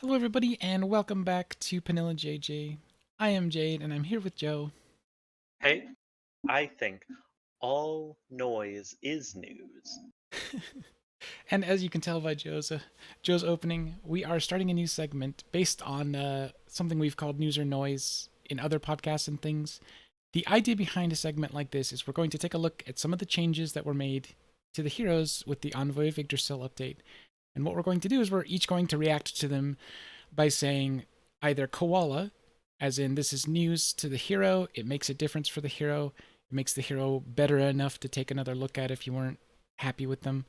Hello, everybody, and welcome back to Panilla JJ. I am Jade, and I'm here with Joe. Hey, I think all noise is news. And as you can tell by Joe's opening, we are starting a new segment based on something we've called news or noise in other podcasts and things. The idea behind a segment like this is we're going to take a look at some of the changes that were made to the heroes with the Envoy of Yggdrasil update. And what we're going to do is we're each going to react to them by saying either koala, as in this is news to the hero, it makes a difference for the hero, it makes the hero better enough to take another look at if you weren't happy with them,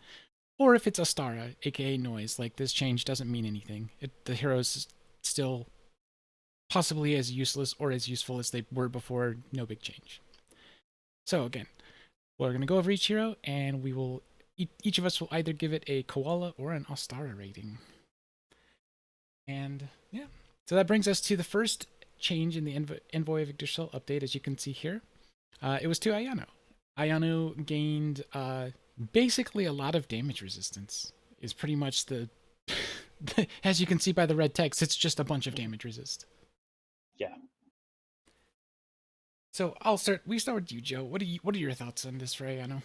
or if it's Ostara, aka noise, like this change doesn't mean anything. The heroes still possibly as useless or as useful as they were before, no big change. So again, we're going to go over each hero, and we will each of us will either give it a koala or an Ostara rating. And yeah, so that brings us to the first change in the Envoy of Yggdrasil update, as you can see here. It was to Ayano. Ayano gained basically a lot of damage resistance. Is pretty much the as you can see by the red text, it's just a bunch of damage resist. Yeah. So I'll start. We start with you, Joe. What are your thoughts on this for Ayano?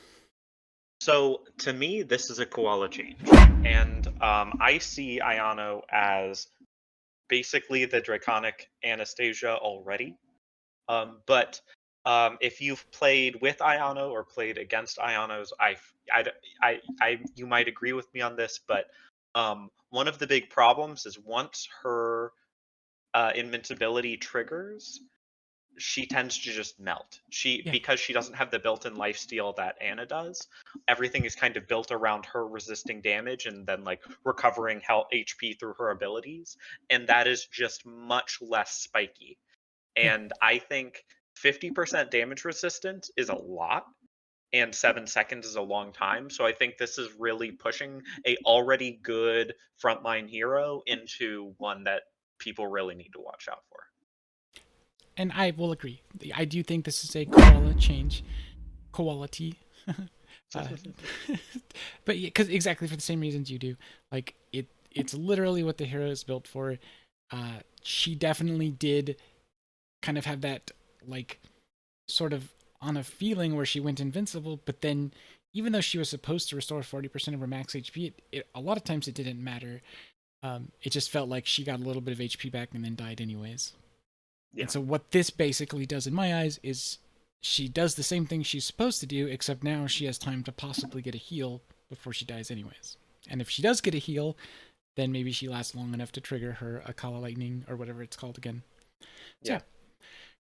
So to me, this is a koala change, and I see Ayano as basically the draconic Anastasia already. But if you've played with Ayano or played against Ayanos, you might agree with me on this, but one of the big problems is once her invincibility triggers, she tends to just melt. Yeah, Because she doesn't have the built-in lifesteal that Anna does, everything is kind of built around her resisting damage and then like recovering health HP through her abilities, and that is just much less spiky. yeah. And I think 50% damage resistant is a lot, and 7 seconds is a long time. So I think this is really pushing a already good frontline hero into one that people really need to watch out for. And I will agree. I do think this is a koala change, quality. uh, but because exactly for the same reasons you do, like it's literally what the hero is built for. She definitely did kind of have that like sort of on a feeling where she went invincible, but then even though she was supposed to restore 40% of her max HP, a lot of times it didn't matter. It just felt like she got a little bit of HP back and then died anyways. And Yeah. so what this basically does in my eyes is she does the same thing she's supposed to do, except now she has time to possibly get a heal before she dies anyways. And if she does get a heal, then maybe she lasts long enough to trigger her Akala Lightning or whatever it's called again. So Yeah. yeah,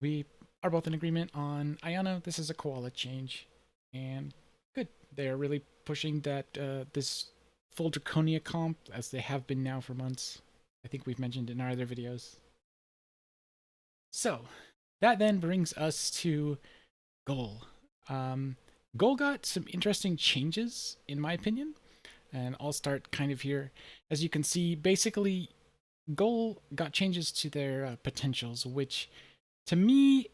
we are both in agreement on Ayano. This is a koala change, and good. They're really pushing that this full Draconia comp as they have been now for months. I think we've mentioned in our other videos. So that then brings us to Goal. Um, Goal got some interesting changes, in my opinion, and I'll start kind of here. As you can see, basically, Goal got changes to their potentials, which to me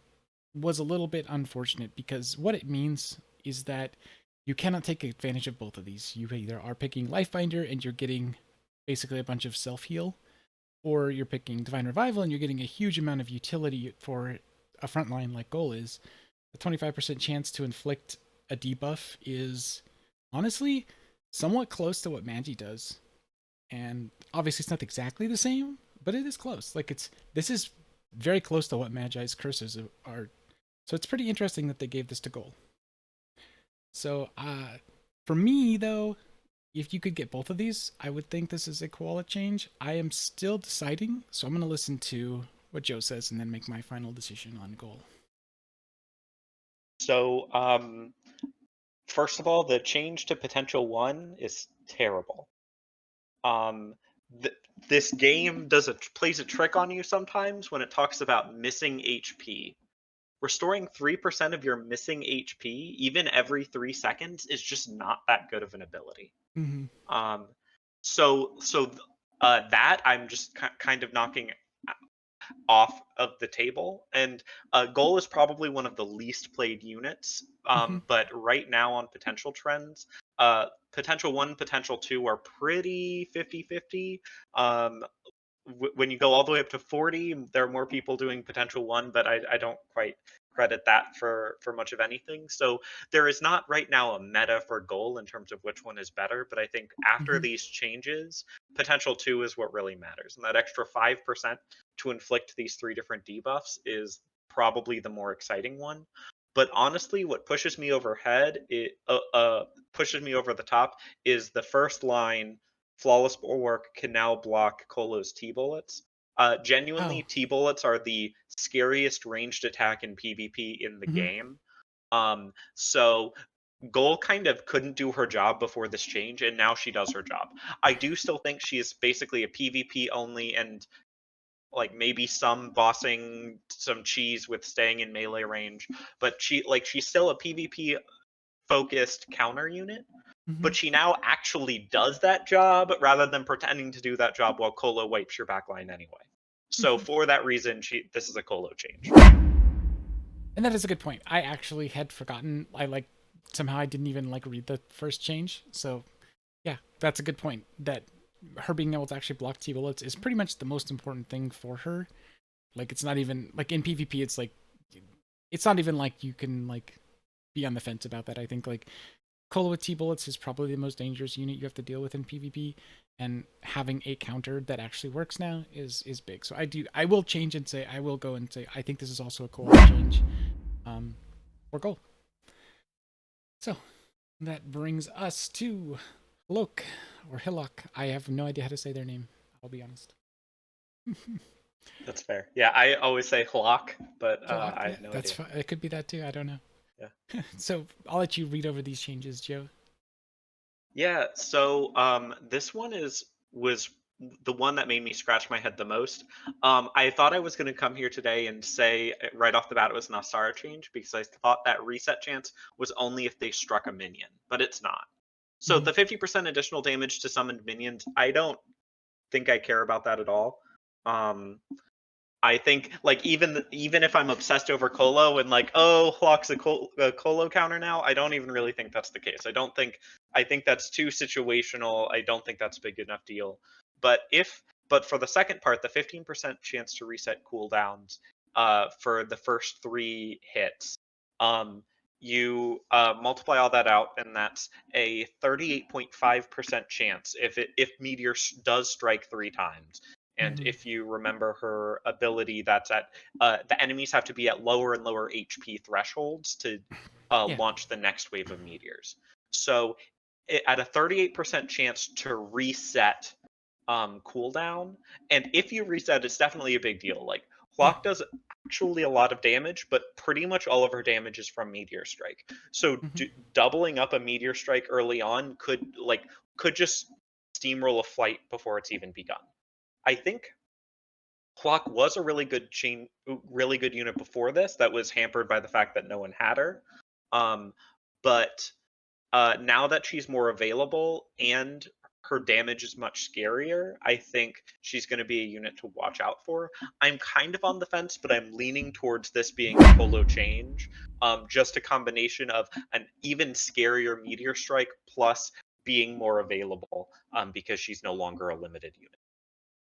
was a little bit unfortunate because what it means is that you cannot take advantage of both of these. You either are picking Lifebinder and you're getting basically a bunch of self heal, or you're picking Divine Revival and you're getting a huge amount of utility for a frontline like Goal is. A 25% chance to inflict a debuff is honestly somewhat close to what Magi does. And obviously it's not exactly the same, but it is close. Like this is very close to what Magi's curses are. So it's pretty interesting that they gave this to Goal. So for me though, if you could get both of these, I would think this is a koala change. I am still deciding, so I'm going to listen to what Joe says and then make my final decision on Goal. So, first of all, the change to potential one is terrible. Um, th- this game plays a trick on you sometimes when it talks about missing HP. Restoring 3% of your missing HP, even every 3 seconds, is just not that good of an ability. Mm-hmm. Um, that I'm just kind of knocking off of the table. And Goal is probably one of the least played units. Mm-hmm. But right now on potential trends, potential one, potential two are pretty 50-50. Um, when you go all the way up to 40, there are more people doing potential one, but I don't quite credit that for much of anything. So there is not right now a meta for goal in terms of which one is better, but I think after Hmm. these changes, potential two is what really matters. And that extra 5% to inflict these three different debuffs is probably the more exciting one. But honestly, what pushes me pushes me over the top is the first line. Flawless Bulwark can now block Kolo's T-Bullets. Genuinely, Oh. T-Bullets are the scariest ranged attack in PvP in the Hmm. game. So Gol kind of couldn't do her job before this change, and now she does her job. I do still think she is basically a PvP only, and like maybe some bossing, some cheese with staying in melee range, but she's still a PvP focused counter unit, Hmm. but she now actually does that job rather than pretending to do that job while Kolo wipes your backline anyway. So Hmm. for that reason, this is a Kolo change. And that is a good point. I actually had forgotten. Somehow I didn't even like read the first change. So yeah, that's a good point. That her being able to actually block T bullets is pretty much the most important thing for her. Like it's not even like in PvP. It's not even like you can like be on the fence about that. I think like Kolo with T bullets is probably the most dangerous unit you have to deal with in PvP, and having a counter that actually works now is big. So I will change and say I will go and say I think this is also a cool change. Or goal. So that brings us to Lok or Hillock. I have no idea how to say their name. I'll be honest. That's fair. Yeah, I always say Hlock, but Hillock, I yeah, have no that's idea. fine. It could be that too. I don't know. Yeah. So I'll let you read over these changes, Joe. Yeah, so this one was the one that made me scratch my head the most. I thought I was going to come here today and say right off the bat it was an Ostara change because I thought that reset chance was only if they struck a minion, but it's not. So Mm-hmm. the 50% additional damage to summoned minions, I don't think I care about that at all. Um, I think like even if I'm obsessed over Kolo and like Hlock's a Kolo counter now, I don't even really think that's the case. I think that's too situational. I don't think that's a big enough deal. But for the second part, the 15% chance to reset cooldowns for the first three hits, um, you multiply all that out, and that's a 38.5% chance if Meteor does strike three times. And Mm-hmm. if you remember her ability, that's at the enemies have to be at lower and lower HP thresholds to Yeah. launch the next wave of meteors. So, at a 38% chance to reset cooldown, and if you reset, it's definitely a big deal. Like Yeah. Flock does actually a lot of damage, but pretty much all of her damage is from Meteor Strike. So Mm-hmm. doubling up a Meteor Strike early on could just steamroll a flight before it's even begun. I think Clock was a really good unit before this that was hampered by the fact that no one had her. Um, but now that she's more available and her damage is much scarier, I think she's going to be a unit to watch out for. I'm kind of on the fence, but I'm leaning towards this being a Polo change. Just a combination of an even scarier Meteor Strike plus being more available because she's no longer a limited unit.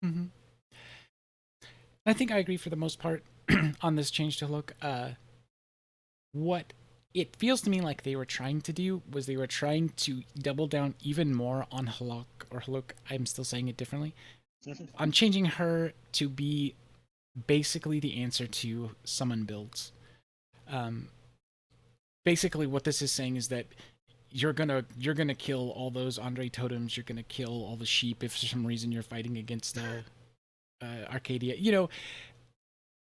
Mm-hmm. I think I agree for the most part on this change to look. What it feels to me like they were trying to do was they were trying to double down even more on Halak or Haluk. I'm still saying it differently. On changing her to be basically the answer to summon builds. Um, Basically, what this is saying is that you're gonna kill all those Andre totems. You're gonna kill all the sheep if for some reason you're fighting against Arcadia.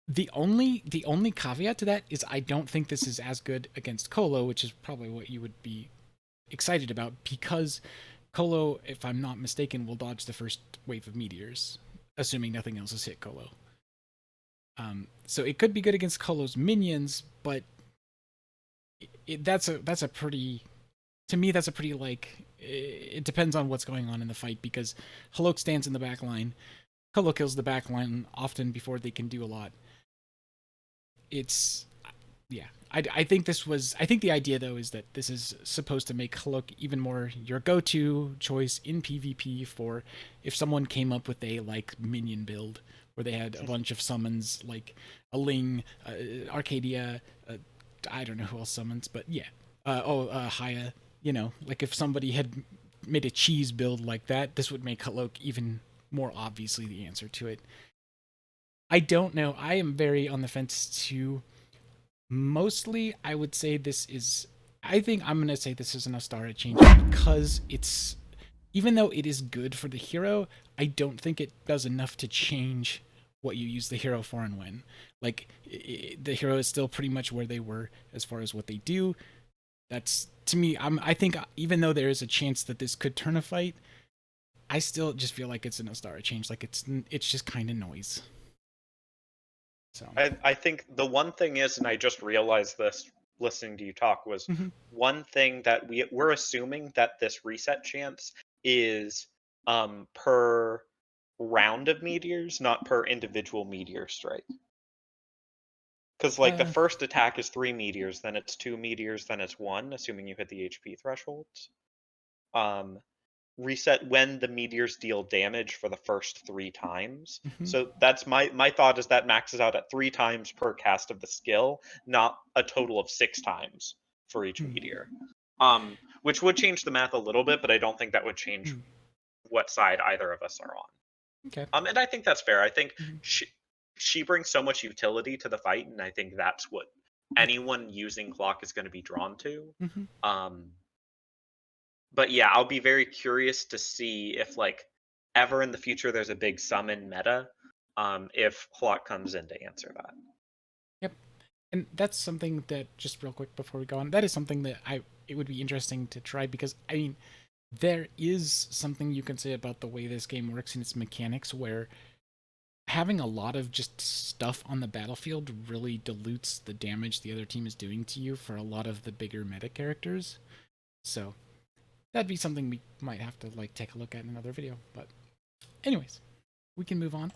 The only caveat to that is I don't think this is as good against Kolo, which is probably what you would be excited about because Kolo, if I'm not mistaken, will dodge the first wave of meteors, assuming nothing else has hit Kolo. So it could be good against Kolo's minions, but that's a pretty to me that's a pretty like it depends on what's going on in the fight because Halok stands in the back line. Kolo kills the back line often before they can do a lot. It's yeah, I think this was. I think the idea though is that this is supposed to make Hulk even more your go-to choice in PvP for if someone came up with a like minion build where they had a bunch of summons like a Ling, Arcadia, I don't know who else summons, but yeah, Haya. You know, like if somebody had made a cheese build like that, this would make Hulk even more obviously the answer to it. I don't know. I am very on the fence too. Mostly, I would say this is. I think I'm gonna say this is an Ostara change because it's, even though it is good for the hero, I don't think it does enough to change what you use the hero for and when. Like the hero is still pretty much where they were as far as what they do. That's to me. I think even though there is a chance that this could turn a fight, I still just feel like it's an Ostara change. Like it's just kind of noise. So. I think the one thing is, and I just realized this listening to you talk, was Mm-hmm. one thing that we're assuming that this reset chance is per round of meteors, not per individual meteor strike. Because like the Uh. first attack is 3 meteors, then it's 2 meteors, then it's one, assuming you hit the HP thresholds. Um, reset when the meteors deal damage for the first 3 times. Mm-hmm. So that's my thought is that maxes out at 3 times per cast of the skill, not a total of 6 times for each Mm. meteor. Which would change the math a little bit, but I don't think that would change Mm. what side either of us are on. Okay. And I think that's fair. I think Mm-hmm. she brings so much utility to the fight, and I think that's what Yeah. anyone using clock is going to be drawn to. Mm-hmm. Um, but yeah, I'll be very curious to see if like ever in the future there's a big summon meta, if Hlock comes in to answer that. Yep. And that's something that, just real quick before we go on, that is something that it would be interesting to try because I mean there is something you can say about the way this game works and its mechanics where having a lot of just stuff on the battlefield really dilutes the damage the other team is doing to you for a lot of the bigger meta characters. So that'd be something we might have to like take a look at in another video. But anyways, we can move on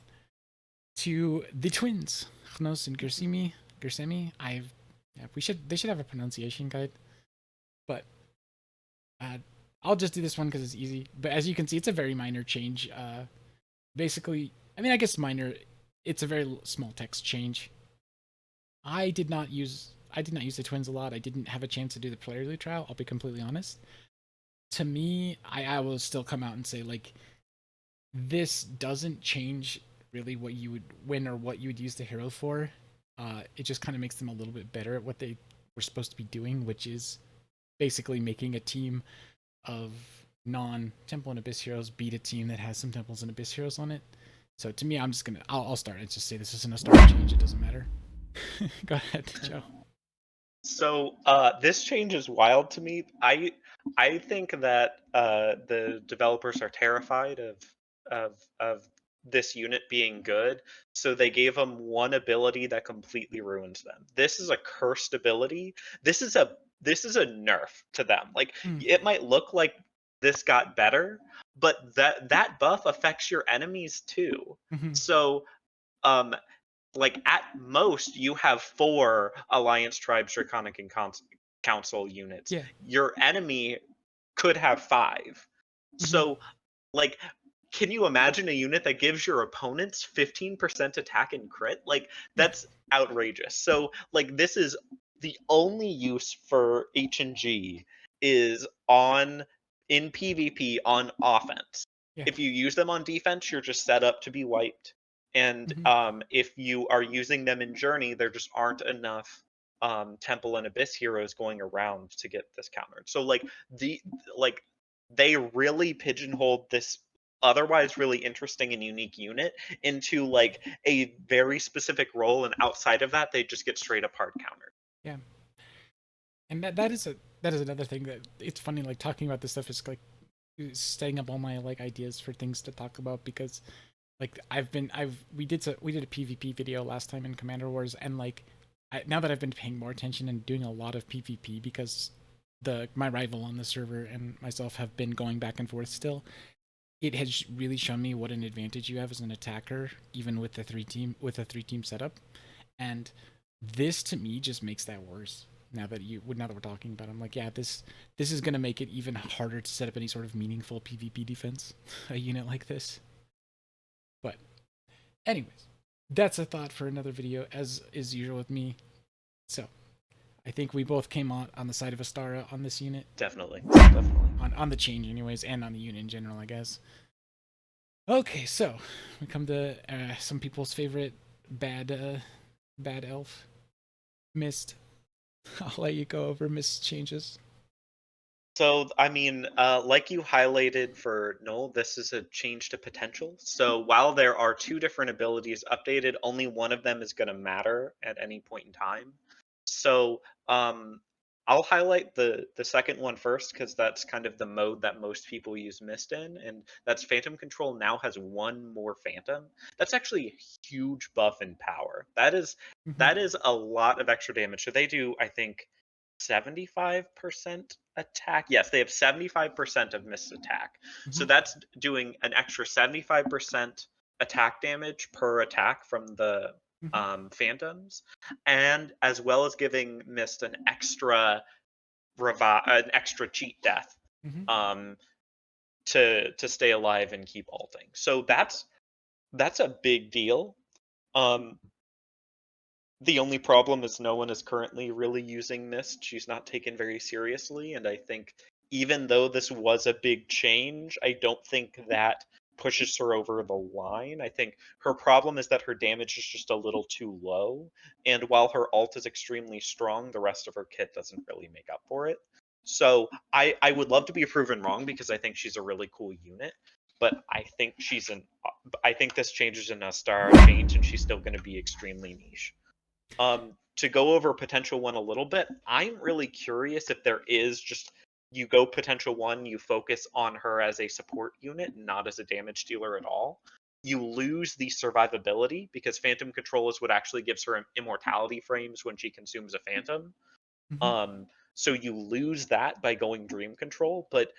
to the twins, Khnos and Gersemi. They should have a pronunciation guide, but uh, I'll just do this one because it's easy. But as you can see, it's a very minor change. Basically, I mean, I guess minor. It's a very small text change. I did not use the twins a lot. I didn't have a chance to do the player loot trial. I'll be completely honest. To me, I will still come out and say like this doesn't change really what you would win or what you would use the hero for. It just kind of makes them a little bit better at what they were supposed to be doing, which is basically making a team of non-Temple and Abyss heroes beat a team that has some Temples and Abyss heroes on it. So to me, I'll start. I just say this isn't a start change. It doesn't matter. Go ahead, Joe. So this change is wild to me. I think that the developers are terrified of this unit being good, so they gave them one ability that completely ruins them. This is a cursed ability. This is a nerf to them. Like Mm, it might look like this got better, but that buff affects your enemies too. mm-hmm. So um like at most you have 4 Alliance Tribes Draconic and Council units. Yeah. Your enemy could have 5. Mm-hmm. So like can you imagine a unit that gives your opponents 15% attack and crit? Like Yeah. that's outrageous. So like this is the only use for H and G is on in PvP on offense. Yeah. If you use them on defense, you're just set up to be wiped. And Mm-hmm. if you are using them in Journey, there just aren't enough Temple and Abyss heroes going around to get this countered. So the like they really pigeonholed this otherwise really interesting and unique unit into like a very specific role, and outside of that they just get straight up hard countered. Yeah. And that is another thing that it's funny like talking about this stuff is like setting up all my like ideas for things to talk about because like we did a PvP video last time in Commander Wars and like now that I've been paying more attention and doing a lot of PvP because my rival on the server and myself have been going back and forth still, it has really shown me what an advantage you have as an attacker even with the 3 team setup. And This to me just makes that worse. Now that we're talking about it, I'm like, yeah, this is gonna make it even harder to set up any sort of meaningful PvP defense. A unit like this. But anyways, that's a thought for another video, as is usual with me. So I think we both came on the side of Ostara on this unit. Definitely, definitely. On the change anyways, and on the unit in general, I guess. Okay, so we come to some people's favorite bad elf, Mist. I'll let you go over Mist changes. So, I mean, like you highlighted for Null, this is a change to potential. So, while there are two different abilities updated, only one of them is going to matter at any point in time. So, I'll highlight the second one first because that's kind of the mode that most people use Mist in, and that's Phantom Control now has one more Phantom. That's actually a huge buff in power. Mm-hmm. That is a lot of extra damage. So they do, I think, 75% attack. Yes, they have 75% of missed attack. So Mm-hmm. that's doing an extra 75% attack damage per attack from the Mm-hmm. phantoms, and as well as giving Mist an extra cheat death Mm-hmm. um, to stay alive and keep ulting. So that's a big deal. Um, The only problem is no one is currently really using Mist. She's not taken very seriously, and I think even though this was a big change, I don't think that pushes her over the line. I think her problem is that her damage is just a little too low, and while her ult is extremely strong, the rest of her kit doesn't really make up for it. So I would love to be proven wrong because I think she's a really cool unit, but I think this changes in a star change, and she's still going to be extremely niche. To go over potential one a little bit, I'm really curious if there is just you go potential one, you focus on her as a support unit, not as a damage dealer at all. You lose the survivability because Phantom Control is what actually gives her immortality frames when she consumes a Phantom. Mm-hmm. Um, so you lose that by going Dream Control, but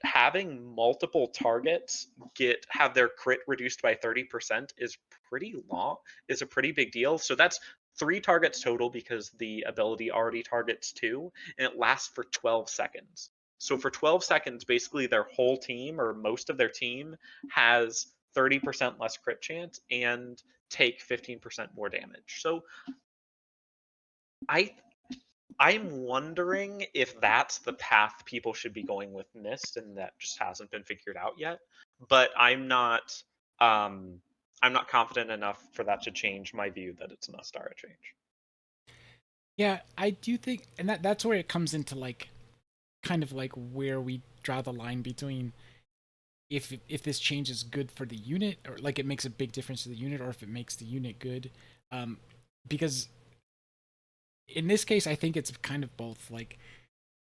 having multiple targets get have their crit reduced by 30% is pretty long is a pretty big deal. So that's three targets total because the ability already targets two, and it lasts for 12 seconds. So for 12 seconds, basically their whole team or most of their team has 30% less crit chance and take 15% more damage. So I I'm wondering if that's the path people should be going with Mist, and that just hasn't been figured out yet. But um, I'm not confident enough for that to change my view that it's an Ostara change. Yeah, I do think, and that's where it comes into like kind of like where we draw the line between if this change is good for the unit, or like it makes a big difference to the unit, or if it makes the unit good. Um, because in this case, I think it's kind of both. Like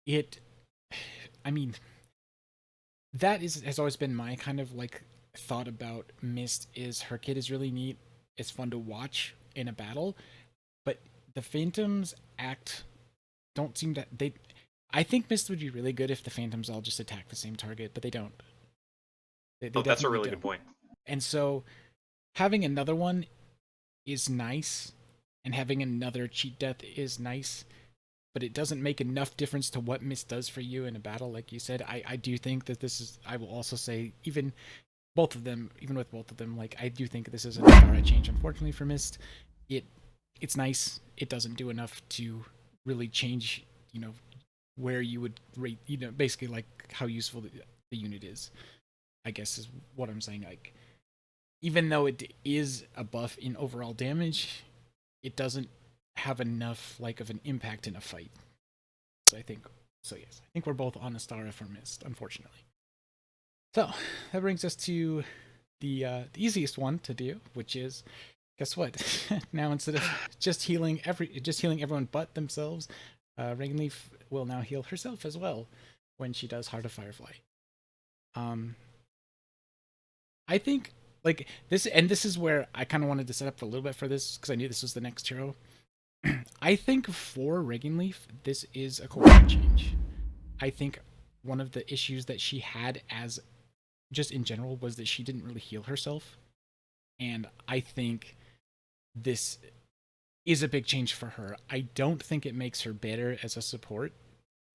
it, I mean, that is has always been my kind of like thought about Mist is her kit is really neat. It's fun to watch in a battle, but the Phantoms act don't seem that they. I think Mist would be really good if the Phantoms all just attack the same target, but they don't. They Oh, that's a definitely really good don't. point. And so having another one is nice, and having another cheat death is nice, but it doesn't make enough difference to what Mist does for you in a battle. Like you said, I do think that this is. I will also say even both of them, even with both of them, like I do think this is an alright change. Unfortunately for Mist, it it's nice. It doesn't do enough to really change. Where you would rate. Basically like how useful the unit is. I guess is what I'm saying. Like even though it is a buff in overall damage, it doesn't have enough like of an impact in a fight. So I think so. Yes, I think we're both on Ostara for Mist, unfortunately. So that brings us to the easiest one to do, which is guess what? Now instead of just healing everyone but themselves, Rainleaf will now heal herself as well when she does Heart of Firefly. Um, I think like this, and this is where I kind of wanted to set up a little bit for this because I knew this was the next hero. I think for Regan Leaf, this is a cool change. I think one of the issues that she had as just in general was that she didn't really heal herself, and I think this is a big change for her. I don't think it makes her better as a support.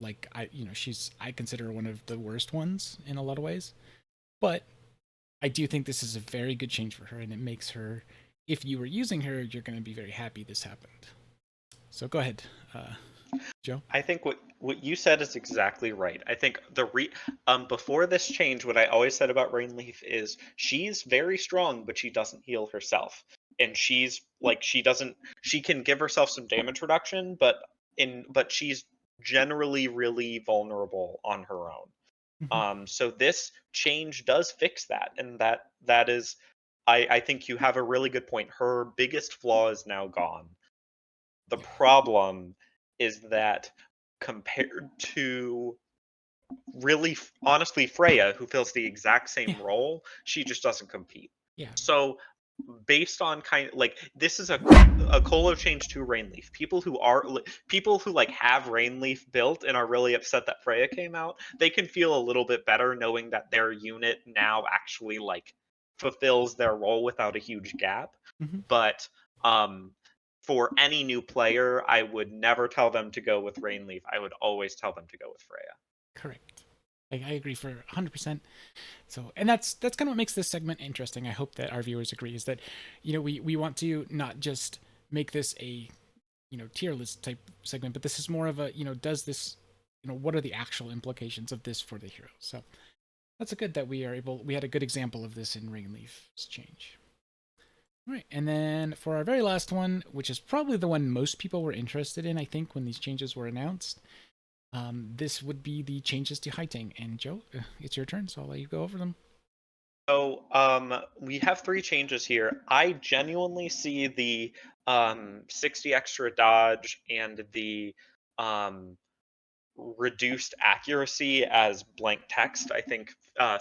Like I consider her one of the worst ones in a lot of ways. But I do think this is a very good change for her, and it makes her. If you were using her, you're going to be very happy this happened. So go ahead, Joe. I think what you said is exactly right. I think before this change, what I always said about Rainleaf is she's very strong, but she doesn't heal herself, and she's like she can give herself some damage reduction, but she's generally really vulnerable on her own. Mm-hmm. So this change does fix that, and that is, I think you have a really good point. Her biggest flaw is now gone. The Yeah. problem is that compared to really honestly Freya, who fills the exact Yeah. same role, she just doesn't compete. Yeah. So based on kind of like this is a Kolo change to Rainleaf. People who like have Rainleaf built and are really upset that Freya came out, they can feel a little bit better knowing that their unit now actually like fulfills their role without a huge gap. Mm-hmm. But um for any new player, I would never tell them to go with Rainleaf. I would always tell them to go with Freya. Correct. I agree for 100%. So, and that's kind of what makes this segment interesting. I hope that our viewers agree is that, we want to not just make this a, tier list type segment, but this is more of a, does this, what are the actual implications of this for the hero? So that's a good that we had a good example of this in Rainleaf's change. All right, and then for our very last one, which is probably the one most people were interested in, I think, when these changes were announced, this would be the changes to Haiteng. And Joe, it's your turn, so I'll let you go over them. So we have three changes here. I genuinely see the 60 extra dodge and the um, reduced accuracy as blank text. I think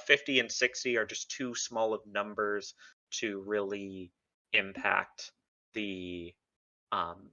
50 and 60 are just too small of numbers to really impact the um,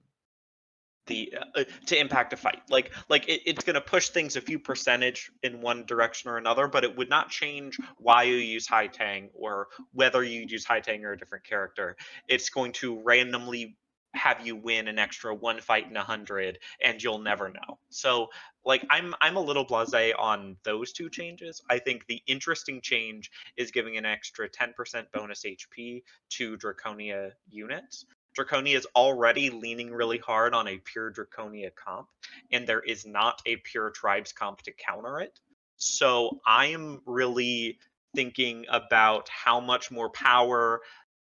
to impact a fight. It's going to push things a few percentage in one direction or another, but it would not change why you use high tang or whether you use high tang or a different character. It's going to randomly have you win an extra one fight in 100 and you'll never know. So like I'm a little blasé on those two changes. I think the interesting change is giving an extra 10% bonus HP to Draconia units. Draconia is already leaning really hard on a pure Draconia comp, and there is not a pure tribes comp to counter it. So I am really thinking about how much more power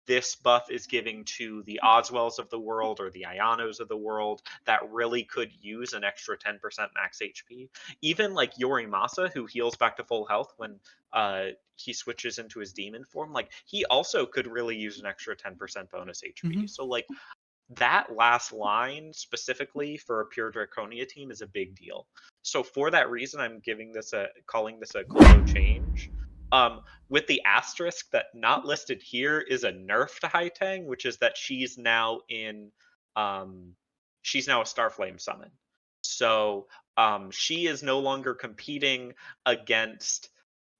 this buff is giving to the Oswells of the world or the Ianos of the world that really could use an extra 10% max HP. Even like Yorimasa, who heals back to full health when he switches into his demon form, like he also could really use an extra 10% bonus Mm-hmm. HP. So like that last line specifically for a pure Draconia team is a big deal. So for that reason, I'm giving this a calling this a Kolo change. With the asterisk that not listed here is a nerf to Haitang, which is that um, she's now a Starflame summon. So she is no longer competing against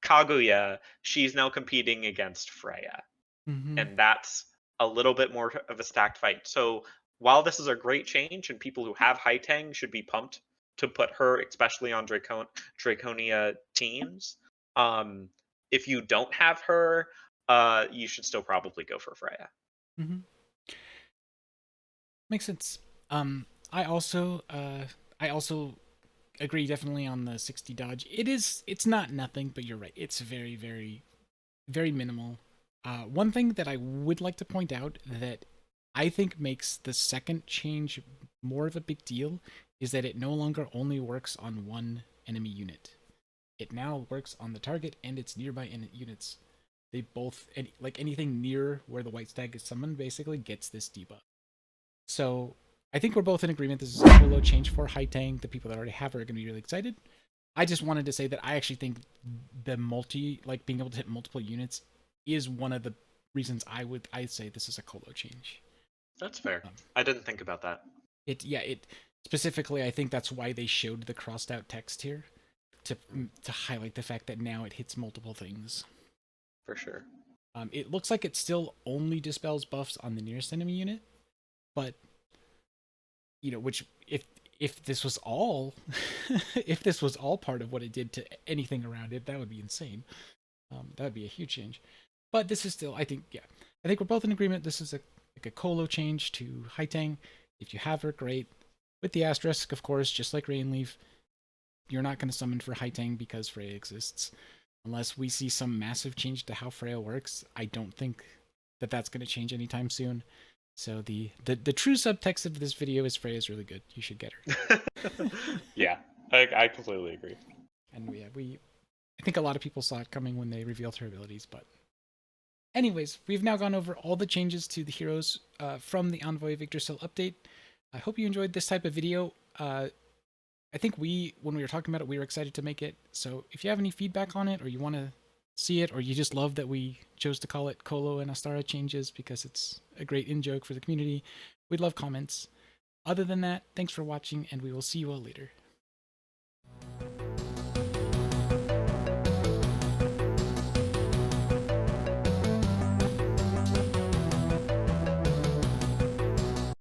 Kaguya. She's now competing against Freya, Mm-hmm. and that's a little bit more of a stacked fight. So while this is a great change, and people who have Haitang should be pumped to put her, especially on Draconia teams, um, if you don't have her, you should still probably go for Freya. Mm-hmm. Makes sense. Um, I also, I also agree definitely on the 60 dodge. It's not nothing, but you're right. It's very, very, very minimal. One thing that I would like to point out that I think makes the second change more of a big deal is that it no longer only works on one enemy unit. It now works on the target and its nearby units. They both, like anything near where the white stag is summoned, basically gets this debuff. So I think we're both in agreement. This is a cool low change for Haitang. The people that already have her are going to be really excited. I just wanted to say that I actually think the being able to hit multiple units is one of the reasons I say this is a Colo change. That's fair. Um, I didn't think about that. it specifically I think that's why they showed the crossed out text here to highlight the fact that now it hits multiple things. For sure. It looks like it still only dispels buffs on the nearest enemy unit, but which if this was all if this was all part of what it did to anything around it, that would be insane. That would be a huge change. But this is still, I think, yeah, I think we're both in agreement. This is like a Kolo change to Haitang. If you have her, great. With the asterisk, of course, just like Rainleaf, you're not going to summon for Haitang because Freya exists. Unless we see some massive change to how Freya works, I don't think that that's going to change anytime soon. So the true subtext of this video is Freya's really good. You should get her. Yeah, I completely agree. And I think a lot of people saw it coming when they revealed her abilities. But anyways, we've now gone over all the changes to the heroes from the Envoy of Yggdrasil update. I hope you enjoyed this type of video. I think when we were talking about it, we were excited to make it. So if you have any feedback on it, or you want to see it, or you just love that we chose to call it Kolo and Ostara changes because it's a great in-joke for the community, we'd love comments. Other than that, thanks for watching, and we will see you all later.